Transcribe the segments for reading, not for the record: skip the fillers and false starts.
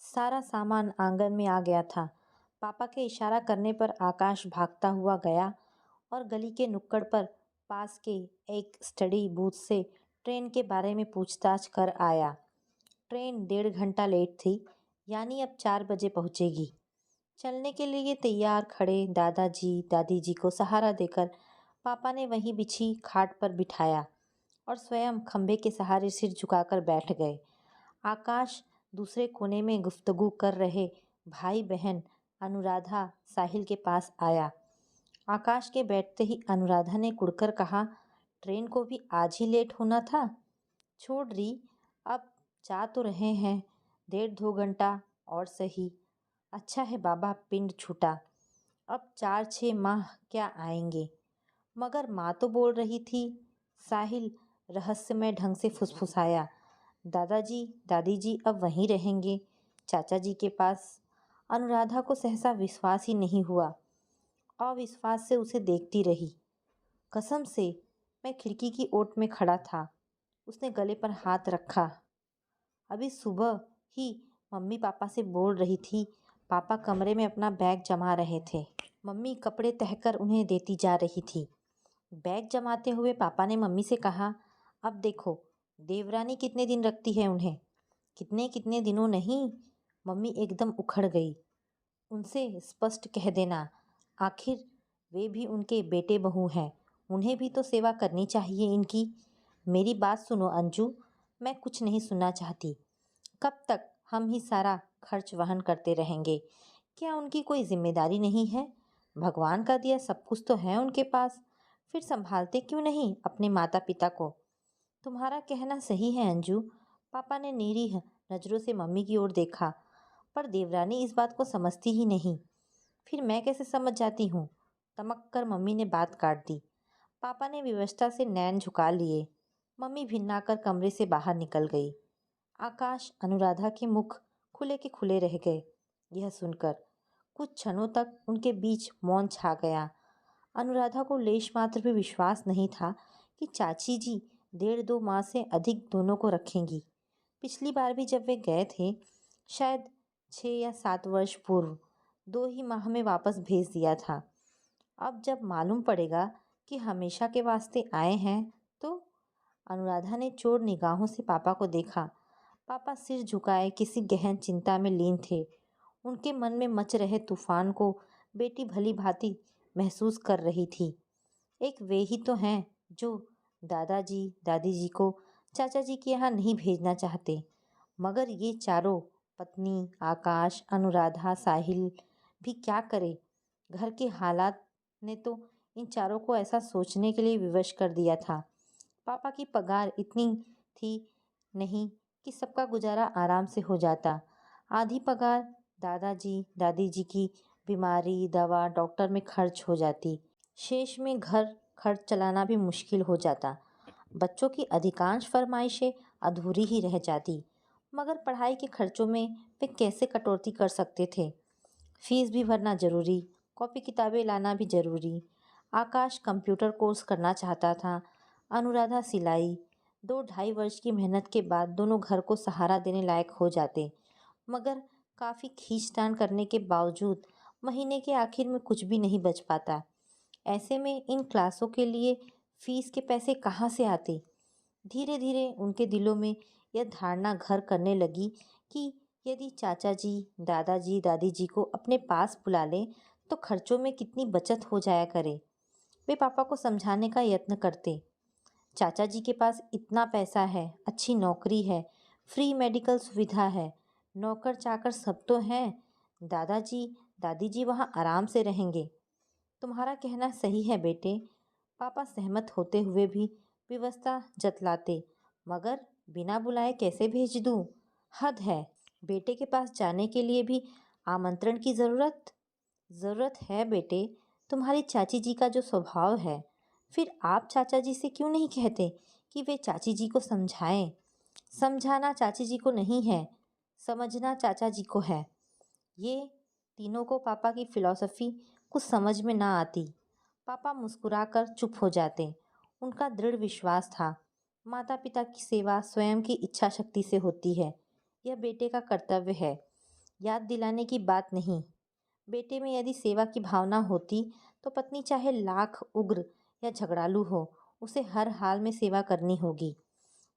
सारा सामान आंगन में आ गया था। पापा के इशारा करने पर आकाश भागता हुआ गया और गली के नुक्कड़ पर पास के एक स्टडी बूथ से ट्रेन के बारे में पूछताछ कर आया। ट्रेन 1.5 घंटा लेट थी, यानी अब 4 बजे पहुंचेगी। चलने के लिए तैयार खड़े दादाजी दादी जी को सहारा देकर पापा ने वहीं बिछी खाट पर बिठाया और स्वयं खंभे के सहारे सिर झुकाकर बैठ गए। आकाश दूसरे कोने में गुफ्तगू कर रहे भाई बहन अनुराधा साहिल के पास आया। आकाश के बैठते ही अनुराधा ने कुड़कर कहा, ट्रेन को भी आज ही लेट होना था। छोड़ री, अब जा तो रहे हैं, 1.5-2 घंटा और सही। अच्छा है बाबा पिंड छूटा, अब 4-6 माह क्या आएंगे। मगर माँ तो बोल रही थी, साहिल रहस्यमय ढंग से फुसफुसाया। दादाजी दादी जी अब वहीं रहेंगे, चाचा जी के पास। अनुराधा को सहसा विश्वास ही नहीं हुआ। अविश्वास से उसे देखती रही। कसम से मैं खिड़की की ओट में खड़ा था। उसने गले पर हाथ रखा। अभी सुबह ही मम्मी पापा से बोल रही थी। पापा कमरे में अपना बैग जमा रहे थे। मम्मी कपड़े तहकर उन्हें देती जा रही थी। बैग जमाते हुए पापा ने मम्मी से कहा, अब देखो देवरानी कितने दिन रखती है उन्हें। कितने कितने दिनों नहीं। मम्मी एकदम उखड़ गई। उनसे स्पष्ट कह देना, आखिर वे भी उनके बेटे बहू हैं, उन्हें भी तो सेवा करनी चाहिए इनकी। मेरी बात सुनो अंजू, मैं कुछ नहीं सुनना चाहती। कब तक हम ही सारा खर्च वहन करते रहेंगे? क्या उनकी कोई जिम्मेदारी नहीं है? भगवान का दिया सब कुछ तो है उनके पास, फिर संभालते क्यों नहीं अपने माता पिता को? तुम्हारा कहना सही है अंजू। पापा ने निरीह नजरों से मम्मी की ओर देखा, पर देवरानी इस बात को समझती ही नहीं। फिर मैं कैसे समझ जाती हूँ? तमक कर मम्मी ने बात काट दी। पापा ने विवशता से नैन झुका लिए। मम्मी भिन्नाकर कमरे से बाहर निकल गई। आकाश अनुराधा के मुख खुले के खुले रह गए। यह सुनकर कुछ क्षणों तक उनके बीच मौन छा गया। अनुराधा को लेश मात्र भी विश्वास नहीं था कि चाची जी 1.5-2 माह से अधिक दोनों को रखेंगी। पिछली बार भी जब वे गए थे, शायद 6 या 7 वर्ष पूर्व, 2 ही माह में वापस भेज दिया था। अब जब मालूम पड़ेगा कि हमेशा के वास्ते आए हैं तो? अनुराधा ने चोर निगाहों से पापा को देखा। पापा सिर झुकाए किसी गहन चिंता में लीन थे। उनके मन में मच रहे तूफान को बेटी भली भांति महसूस कर रही थी। एक वे ही तो हैं जो दादाजी दादी जी को चाचा जी के यहाँ नहीं भेजना चाहते, मगर ये चारों, पत्नी, आकाश, अनुराधा, साहिल भी क्या करे? घर के हालात ने तो इन चारों को ऐसा सोचने के लिए विवश कर दिया था। पापा की पगार इतनी थी नहीं कि सबका गुजारा आराम से हो जाता। आधी पगार दादाजी दादी जी की बीमारी, दवा, डॉक्टर में खर्च हो जाती। शेष में घर खर्च चलाना भी मुश्किल हो जाता। बच्चों की अधिकांश फरमाइशें अधूरी ही रह जाती। मगर पढ़ाई के खर्चों में वे कैसे कटौती कर सकते थे? फीस भी भरना जरूरी, कॉपी किताबें लाना भी जरूरी। आकाश कंप्यूटर कोर्स करना चाहता था, अनुराधा सिलाई। 2-2.5 वर्ष की मेहनत के बाद दोनों घर को सहारा देने लायक हो जाते, मगर काफ़ी खींचतान करने के बावजूद महीने के आखिर में कुछ भी नहीं बच पाता। ऐसे में इन क्लासों के लिए फीस के पैसे कहाँ से आते? धीरे धीरे उनके दिलों में यह धारणा घर करने लगी कि यदि चाचा जी दादाजी दादी जी को अपने पास बुला लें तो खर्चों में कितनी बचत हो जाया करे। वे पापा को समझाने का यत्न करते। चाचा जी के पास इतना पैसा है, अच्छी नौकरी है, फ्री मेडिकल सुविधा है, नौकर चाकर सब तो हैं। दादाजी दादी जी वहाँ आराम से रहेंगे। तुम्हारा कहना सही है बेटे। पापा सहमत होते हुए भी विवशता जतलाते, मगर बिना बुलाए कैसे भेज दूँ? हद है। बेटे के पास जाने के लिए भी आमंत्रण की ज़रूरत है बेटे। तुम्हारी चाची जी का जो स्वभाव है, फिर आप चाचा जी से क्यों नहीं कहते कि वे चाची जी को समझाएं? समझाना चाची जी को नहीं है, समझना चाचा जी को है। ये तीनों को पापा की फिलॉसफी कुछ समझ में ना आती। पापा मुस्कुराकर चुप हो जाते। उनका दृढ़ विश्वास था, माता पिता की सेवा स्वयं की इच्छा शक्ति से होती है। यह बेटे का कर्तव्य है। याद दिलाने की बात नहीं। बेटे में यदि सेवा की भावना होती तो पत्नी चाहे लाख उग्र या झगड़ालू हो, उसे हर हाल में सेवा करनी होगी।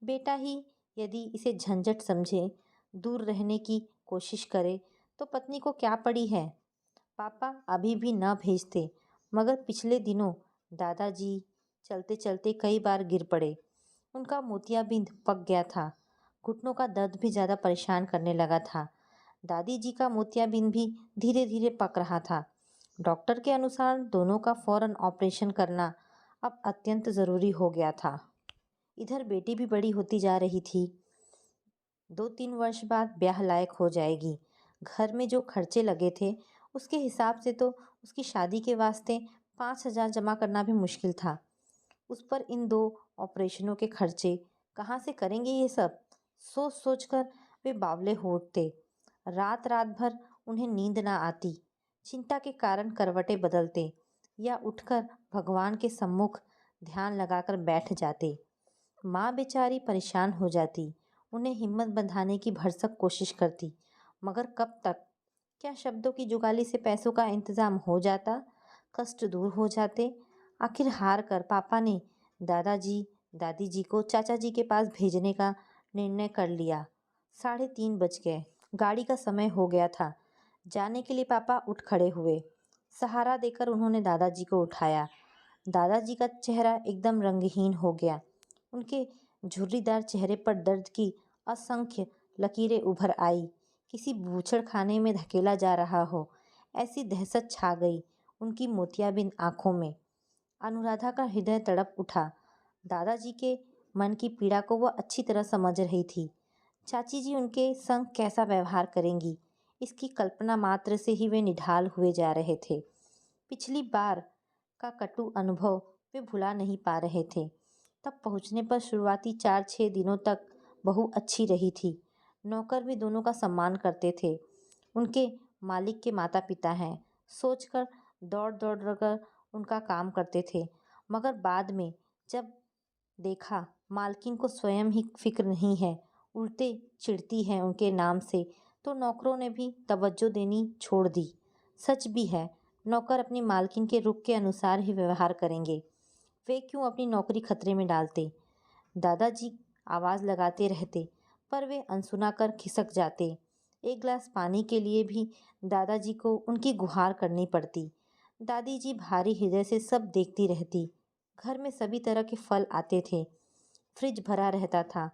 बेटा ही यदि इसे झंझट समझे, दूर रहने की कोशिश करे, तो पत्नी को क्या पड़ी है। पापा अभी भी न भेजते, मगर पिछले दिनों दादाजी चलते चलते कई बार गिर पड़े। उनका मोतियाबिंद पक गया था। घुटनों का दर्द भी ज़्यादा परेशान करने लगा था। दादी जी का मोतियाबिंद भी धीरे धीरे पक रहा था। डॉक्टर के अनुसार दोनों का फौरन ऑपरेशन करना अब अत्यंत ज़रूरी हो गया था। इधर बेटी भी बड़ी होती जा रही थी। 2-3 वर्ष बाद ब्याह लायक हो जाएगी। घर में जो खर्चे लगे थे, उसके हिसाब से तो उसकी शादी के वास्ते 5,000 जमा करना भी मुश्किल था। उस पर इन 2 ऑपरेशनों के खर्चे कहाँ से करेंगे ये सब? सोच सोच कर वे बावले हो उठते। रात रात भर उन्हें नींद ना आती। चिंता के कारण करवटें बदलते या उठकर भगवान के सम्मुख ध्यान लगाकर बैठ जाते। माँ बेचारी परेशान हो जाती। उन्हें हिम्मत बंधाने की भरसक कोशिश करती, मगर कब तक? क्या शब्दों की जुगाली से पैसों का इंतजाम हो जाता? कष्ट दूर हो जाते? आखिर हार कर पापा ने दादाजी दादी जी को चाचा जी के पास भेजने का निर्णय कर लिया। 3:30 बज गए। गाड़ी का समय हो गया था। जाने के लिए पापा उठ खड़े हुए। सहारा देकर उन्होंने दादाजी को उठाया। दादाजी का चेहरा एकदम रंगहीन हो गया। उनके झुर्रीदार चेहरे पर दर्द की असंख्य लकीरें उभर आई। किसी बूचड़खाने में धकेला जा रहा हो, ऐसी दहशत छा गई उनकी मोतियाबिंद आंखों में। अनुराधा का हृदय तड़प उठा। दादाजी के मन की पीड़ा को वह अच्छी तरह समझ रही थी। चाची जी उनके संग कैसा व्यवहार करेंगी, इसकी कल्पना मात्र से ही वे निढाल हुए जा रहे थे। पिछली बार का कटु अनुभव वे भुला नहीं पा रहे थे। तब पहुंचने पर शुरुआती 4-6 दिनों तक बहू अच्छी रही थी। नौकर भी दोनों का सम्मान करते थे। उनके मालिक के माता पिता हैं, सोचकर दौड़ दौड़ कर उनका काम करते थे। मगर बाद में जब देखा मालकिन को स्वयं ही फिक्र नहीं है, उल्टे चिढ़ती है उनके नाम से, तो नौकरों ने भी तवज्जो देनी छोड़ दी। सच भी है, नौकर अपनी मालकिन के रुख के अनुसार ही व्यवहार करेंगे। वे क्यों अपनी नौकरी खतरे में डालते? दादाजी आवाज़ लगाते रहते, पर वे अनसुना कर खिसक जाते। एक गिलास पानी के लिए भी दादाजी को उनकी गुहार करनी पड़ती। दादी जी भारी हृदय से सब देखती रहती। घर में सभी तरह के फल आते थे। फ्रिज भरा रहता था।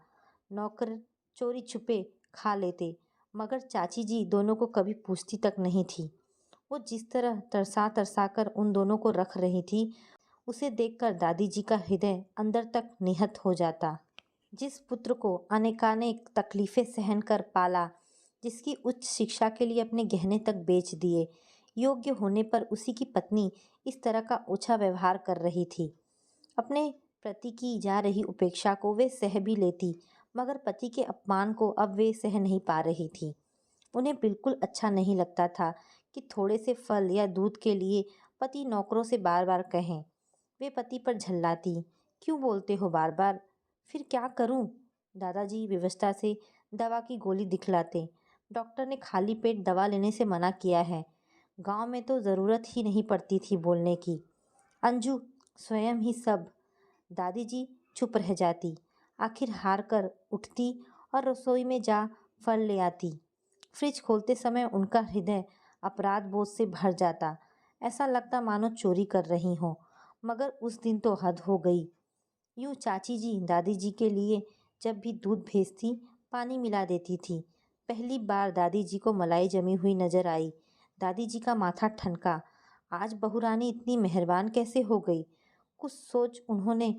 नौकर चोरी छुपे खा लेते, मगर चाची जी दोनों को कभी पूछती तक नहीं थी। वो जिस तरह तरसा तरसा कर उन दोनों को रख रही थी, उसे देखकर दादी जी का हृदय अंदर तक निहत हो जाता। जिस पुत्र को अनेकानेक तकलीफें सहन कर पाला, जिसकी उच्च शिक्षा के लिए अपने गहने तक बेच दिए, योग्य होने पर उसी की पत्नी इस तरह का ओछा व्यवहार कर रही थी। अपने पति की जा रही उपेक्षा को वे सह भी लेती, मगर पति के अपमान को अब वे सह नहीं पा रही थी। उन्हें बिल्कुल अच्छा नहीं लगता था कि थोड़े से फल या दूध के लिए पति नौकरों से बार बार कहें। वे पति पर झल्लाती, क्यों बोलते हो बार बार? फिर क्या करूं? दादाजी विवशता से दवा की गोली दिखलाते। डॉक्टर ने खाली पेट दवा लेने से मना किया है। गांव में तो ज़रूरत ही नहीं पड़ती थी बोलने की। अंजू स्वयं ही सब। दादी जी चुप रह जाती। आखिर हार कर उठती और रसोई में जा फल ले आती। फ्रिज खोलते समय उनका हृदय अपराध बोध से भर जाता। ऐसा लगता मानो चोरी कर रही हो। मगर उस दिन तो हद हो गई। यूँ चाची जी दादी जी के लिए जब भी दूध भेजती, पानी मिला देती थी। पहली बार दादी जी को मलाई जमी हुई नजर आई। दादी जी का माथा ठनका। आज बहू रानी इतनी मेहरबान कैसे हो गई? कुछ सोच उन्होंने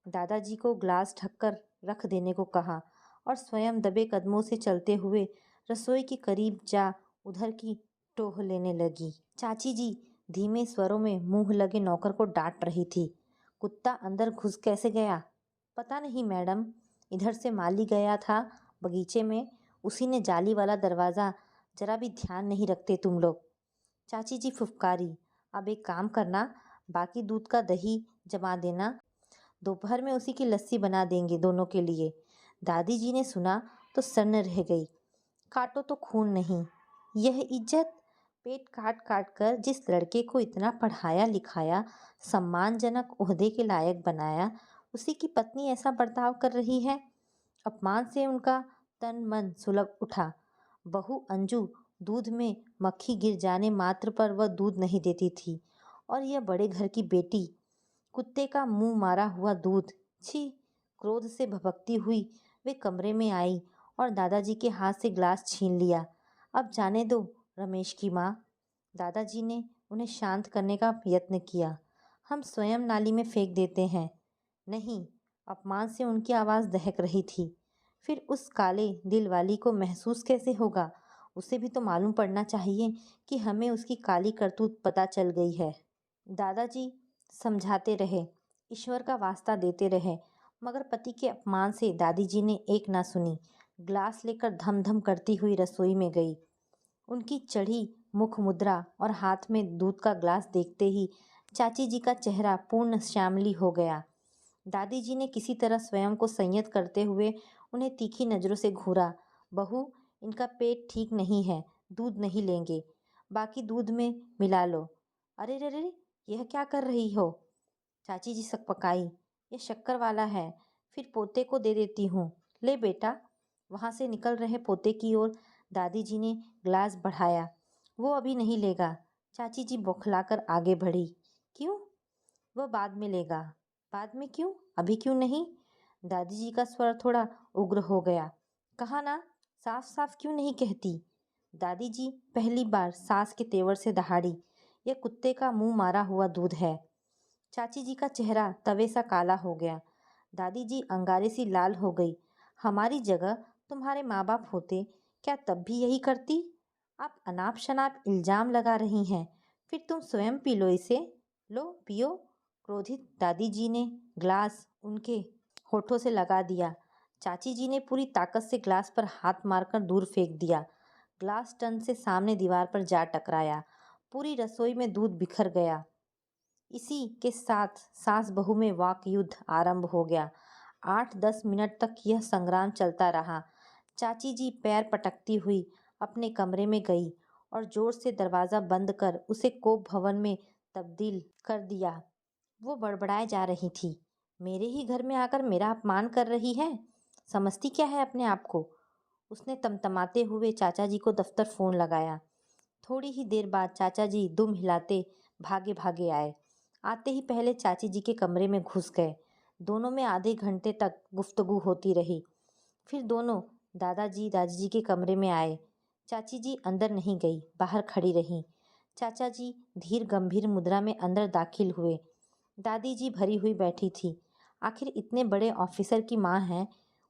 दादाजी को ग्लास ढककर रख देने को कहा और स्वयं दबे कदमों से चलते हुए रसोई के करीब जा उधर की टोह लेने लगी। चाची जी धीमे स्वरों में मुंह लगे नौकर को डांट रही थी। कुत्ता अंदर घुस कैसे गया? पता नहीं मैडम, इधर से माली गया था बगीचे में, उसी ने जाली वाला दरवाज़ा, जरा भी ध्यान नहीं रखते तुम लोग। चाची जी फुफकारी, अब एक काम करना, बाकी दूध का दही जमा देना, दोपहर में उसी की लस्सी बना देंगे दोनों के लिए। दादी जी ने सुना तो सन्न रह गई। काटो तो खून नहीं, यह इज्जत? पेट काट काट कर जिस लड़के को इतना पढ़ाया लिखाया, सम्मानजनक ओहदे के लायक बनाया, उसी की पत्नी ऐसा बर्ताव कर रही है। अपमान से उनका तन मन सुलग उठा। बहू अंजू दूध में मक्खी गिर जाने मात्र पर वह दूध नहीं देती थी, और यह बड़े घर की बेटी, कुत्ते का मुंह मारा हुआ दूध। छी! क्रोध से भभकती हुई वे कमरे में आई और दादाजी के हाथ से ग्लास छीन लिया। अब जाने दो रमेश की माँ। दादाजी ने उन्हें शांत करने का यत्न किया। हम स्वयं नाली में फेंक देते हैं। नहीं, अपमान से उनकी आवाज़ दहक रही थी। फिर उस काले दिल वाली को महसूस कैसे होगा? उसे भी तो मालूम पड़ना चाहिए कि हमें उसकी काली करतूत पता चल गई है। दादाजी समझाते रहे, ईश्वर का वास्ता देते रहे, मगर पति के अपमान से दादी जी ने एक ना सुनी। ग्लास लेकर धम धम करती हुई रसोई में गई। उनकी चढ़ी मुख मुद्रा और हाथ में दूध का ग्लास देखते ही चाची जी का चेहरा पूर्ण श्यामली हो गया। दादी जी ने किसी तरह स्वयं को संयत करते हुए उन्हें तीखी नज़रों से घूरा। बहू, इनका पेट ठीक नहीं है, दूध नहीं लेंगे, बाकी दूध में मिला लो। अरे रे रे, यह क्या कर रही हो? चाची जी सकपकाई। यह शक्कर वाला है, फिर पोते को दे देती हूँ। ले बेटा। वहाँ से निकल रहे पोते की ओर दादी जी ने ग्लास बढ़ाया। वो अभी नहीं लेगा। चाची जी बौखलाकर आगे बढ़ी। क्यों? वह बाद में लेगा। बाद में क्यों? अभी क्यों नहीं? दादी जी का स्वर थोड़ा उग्र हो गया। कहा ना, साफ साफ क्यों नहीं कहती? दादी जी पहली बार सास के तेवर से दहाड़ी। यह कुत्ते का मुंह मारा हुआ दूध है। चाची जी का चेहरा तवे सा काला हो गया। दादी जी अंगारे सी लाल हो गई। हमारी जगह तुम्हारे माँ बाप होते, क्या तब भी यही करती? आप अनाप शनाप इल्जाम लगा रही हैं, फिर तुम स्वयं पी लो इसे। लो पियो। क्रोधित दादी जी ने ग्लास उनके होठों से लगा दिया। चाची जी ने पूरी ताकत से ग्लास पर हाथ मारकर दूर फेंक दिया। ग्लास टन से सामने दीवार पर जा टकराया। पूरी रसोई में दूध बिखर गया। इसी के साथ सास बहू में वाक युद्ध आरंभ हो गया। 8-10 मिनट तक यह संग्राम चलता रहा। चाची जी पैर पटकती हुई अपने कमरे में गई और जोर से दरवाज़ा बंद कर उसे कोप भवन में तब्दील कर दिया। वो बड़बड़ाए जा रही थी। मेरे ही घर में आकर मेरा अपमान कर रही है, समझती क्या है अपने आप को? उसने तमतमाते हुए चाचा जी को दफ्तर फ़ोन लगाया। थोड़ी ही देर बाद चाचा जी दुम हिलाते भागे भागे आए। आते ही पहले चाची जी के कमरे में घुस गए। दोनों में आधे घंटे तक गुफ्तगू होती रही। फिर दोनों दादाजी दादी जी के कमरे में आए। चाची जी अंदर नहीं गई, बाहर खड़ी रहीं। चाचा जी धीर गंभीर मुद्रा में अंदर दाखिल हुए। दादी जी भरी हुई बैठी थी। आखिर इतने बड़े ऑफिसर की माँ है,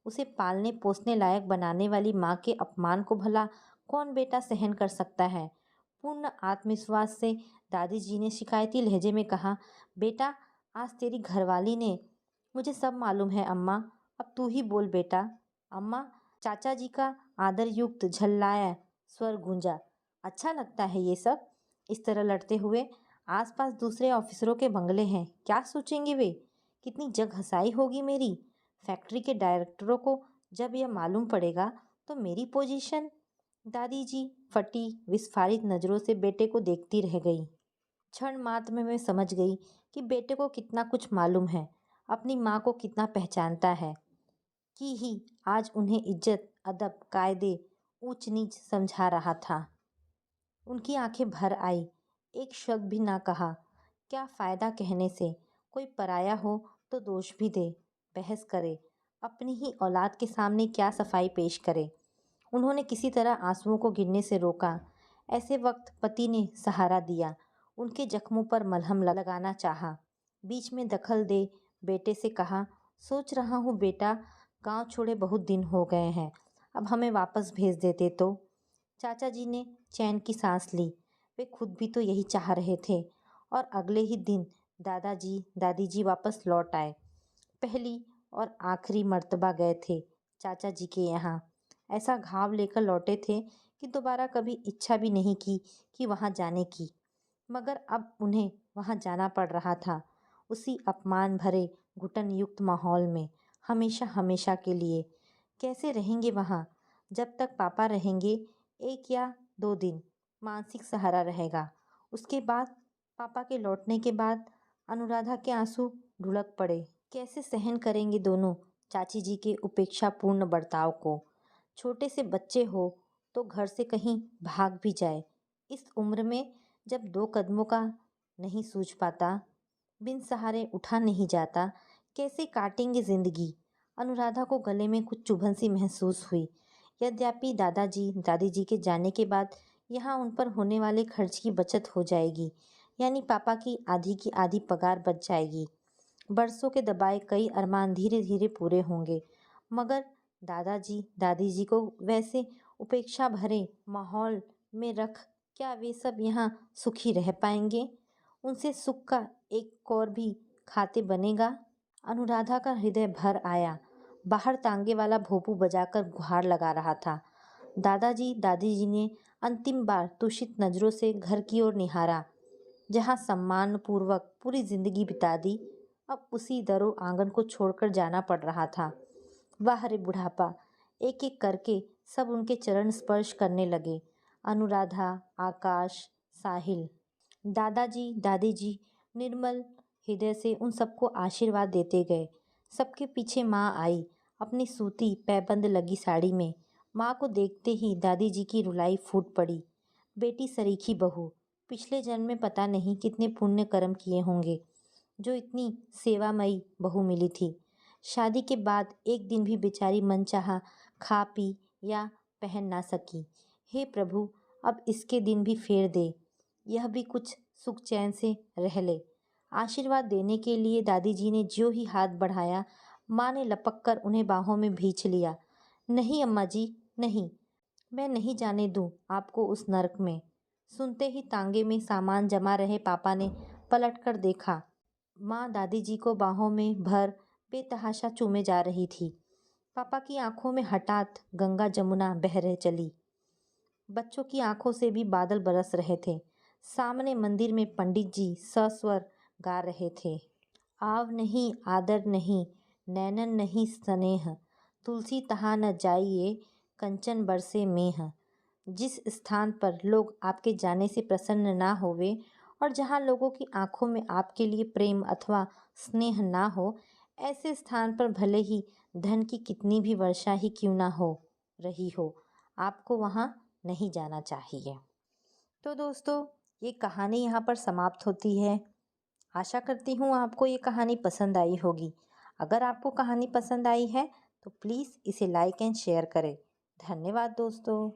उसे पालने पोसने लायक बनाने वाली माँ के अपमान को भला कौन बेटा सहन कर सकता है? पूर्ण आत्मविश्वास से दादी जी ने शिकायती लहजे में कहा, बेटा, आज तेरी घरवाली ने। मुझे सब मालूम है अम्मा, अब तू ही बोल बेटा। अम्मा। चाचा जी का आदरयुक्त झल्लाया स्वर गूंजा। अच्छा लगता है ये सब, इस तरह लड़ते हुए? आसपास दूसरे ऑफिसरों के बंगले हैं, क्या सोचेंगे वे? कितनी जग हंसाई होगी मेरी। फैक्ट्री के डायरेक्टरों को जब यह मालूम पड़ेगा तो मेरी पोजीशन। दादी जी फटी विस्फारित नज़रों से बेटे को देखती रह गई। क्षण मात्र में मैं समझ गई कि बेटे को कितना कुछ मालूम है, अपनी माँ को कितना पहचानता है। कि ही आज उन्हें इज्जत, अदब, कायदे, ऊंच नीच समझा रहा था। उनकी आंखें भर आई। एक शब्द भी ना कहा। क्या फ़ायदा कहने से? कोई पराया हो तो दोष भी दे, बहस करे, अपनी ही औलाद के सामने क्या सफाई पेश करे। उन्होंने किसी तरह आंसुओं को गिरने से रोका। ऐसे वक्त पति ने सहारा दिया, उनके जख्मों पर मलहम लगाना चाहा। बीच में दखल दे बेटे से कहा, सोच रहा हूँ बेटा, गांव छोड़े बहुत दिन हो गए हैं, अब हमें वापस भेज देते तो। चाचा जी ने चैन की सांस ली। वे खुद भी तो यही चाह रहे थे। और अगले ही दिन दादाजी दादी जी वापस लौट आए। पहली और आखिरी मर्तबा गए थे चाचा जी के यहाँ। ऐसा घाव लेकर लौटे थे कि दोबारा कभी इच्छा भी नहीं की कि वहाँ जाने की। मगर अब उन्हें वहाँ जाना पड़ रहा था, उसी अपमान भरे घुटन युक्त माहौल में, हमेशा हमेशा के लिए। कैसे रहेंगे वहाँ? जब तक पापा रहेंगे, 1 या 2 दिन मानसिक सहारा रहेगा। उसके बाद पापा के लौटने के बाद अनुराधा के आंसू ढुलक पड़े। कैसे सहन करेंगे दोनों चाची जी के उपेक्षापूर्ण बर्ताव को। छोटे से बच्चे हो तो घर से कहीं भाग भी जाए। इस उम्र में जब 2 कदमों का नहीं सूझ पाता, बिन सहारे उठा नहीं जाता, कैसे काटेंगे जिंदगी। अनुराधा को गले में कुछ चुभन सी महसूस हुई। यद्यपि दादाजी दादी जी के जाने के बाद यहाँ उन पर होने वाले खर्च की बचत हो जाएगी, यानी पापा की आधी पगार बच जाएगी। बरसों के दबाए कई अरमान धीरे धीरे पूरे होंगे। मगर दादाजी दादी जी को वैसे उपेक्षा भरे माहौल में रख क्या वे सब यहाँ सुखी रह पाएंगे? उनसे सुख का एक कौर भी खाते बनेगा? अनुराधा का हृदय भर आया। बाहर तांगे वाला भोपू बजाकर गुहार लगा रहा था। दादाजी दादी जी ने अंतिम बार तुषित नजरों से घर की ओर निहारा, जहाँ सम्मानपूर्वक पूरी जिंदगी बिता दी। अब उसी दरो आंगन को छोड़कर जाना पड़ रहा था। वाह रे बुढ़ापा! एक एक करके सब उनके चरण स्पर्श करने लगे। अनुराधा, आकाश, साहिल। दादाजी दादी जी निर्मल हृदय से उन सबको आशीर्वाद देते गए। सबके पीछे माँ आई, अपनी सूती पैबंद लगी साड़ी में। माँ को देखते ही दादी जी की रुलाई फूट पड़ी। बेटी सरीखी बहू, पिछले जन्म में पता नहीं कितने पुण्य कर्म किए होंगे जो इतनी सेवामयी बहू मिली थी। शादी के बाद एक दिन भी बेचारी मनचाहा खा पी या पहन ना सकी। हे प्रभु, अब इसके दिन भी फेर दे, यह भी कुछ सुख चैन से रह ले। आशीर्वाद देने के लिए दादी जी ने ज्यों ही हाथ बढ़ाया, माँ ने लपक कर उन्हें बाहों में भींच लिया। नहीं अम्मा जी, नहीं, मैं नहीं जाने दूं आपको उस नरक में। सुनते ही तांगे में सामान जमा रहे पापा ने पलट कर देखा। माँ दादी जी को बाहों में भर बेतहाशा चूमे जा रही थी। पापा की आंखों में हठात गंगा जमुना बह रह चली। बच्चों की आंखों से भी बादल बरस रहे थे। सामने मंदिर में पंडित जी सस्वर गा रहे थे। आव नहीं आदर नहीं, नैनन नहीं स्नेह, तुलसी तहा न जाइए, कंचन बरसे मेह। जिस स्थान पर लोग आपके जाने से प्रसन्न ना होवे और जहाँ लोगों की आंखों में आपके लिए प्रेम अथवा स्नेह ना हो, ऐसे स्थान पर भले ही धन की कितनी भी वर्षा ही क्यों ना हो रही हो, आपको वहाँ नहीं जाना चाहिए। तो दोस्तों, ये कहानी यहाँ पर समाप्त होती है। आशा करती हूँ आपको ये कहानी पसंद आई होगी। अगर आपको कहानी पसंद आई है तो प्लीज़ इसे लाइक एंड शेयर करें। धन्यवाद दोस्तों।